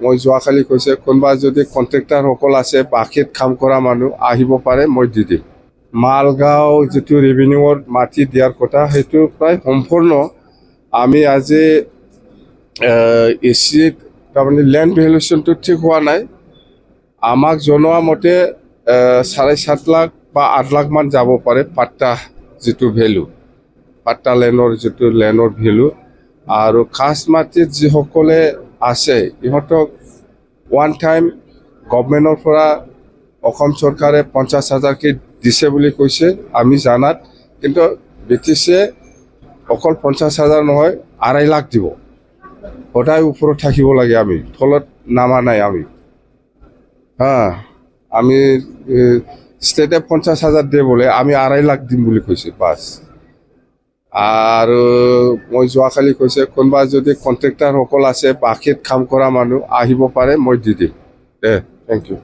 মই যোৱাকালি কৈছে কোনোবা যদি কণ্ট্ৰেক্টাৰসকল আছে বাকীত কাম কৰা মানুহ আহিব পাৰে, মই দি দিম। মালগাঁও যিটো ৰেভিনিউৰ মাটি দিয়াৰ কথা সেইটো প্ৰায় সম্পূৰ্ণ। আমি আজি এচিত তাৰমানে লেণ্ড ভেলুৱেশ্যনটো ঠিক হোৱা নাই। আমাক জনোৱা মতে 7.5 লাখ বা 8 লাখ মান যাব পাৰে পাট্টা যিটো ভেলু, পাট্টা লেণ্ডৰ যিটো লেণ্ডৰ ভেলু। আৰু খাছ মাটিত যিসকলে আছে ইহঁতক ওৱান টাইম গভৰ্ণমেণ্টৰ পৰা অসম চৰকাৰে 50,000কৈ দিছে বুলি কৈছে আমি জানাত। কিন্তু BTCয়ে অকল 50,000 নহয় 2.5 লাখ দিব। সদায় ওপৰত থাকিব লাগে, আমি তলত নামা নাই আমি। আমি ষ্টেটে 50,000 দিয়ে বোলে, আমি 2.5 লাখ দিম বুলি কৈছে বাছ। আৰু মই যোৱাকালি কৈছে কোনোবা যদি কণ্ট্ৰেক্টাৰসকল আছে বাকীত কাম কৰা মানুহ আহিব পাৰে, মই দি দিম। Thank U.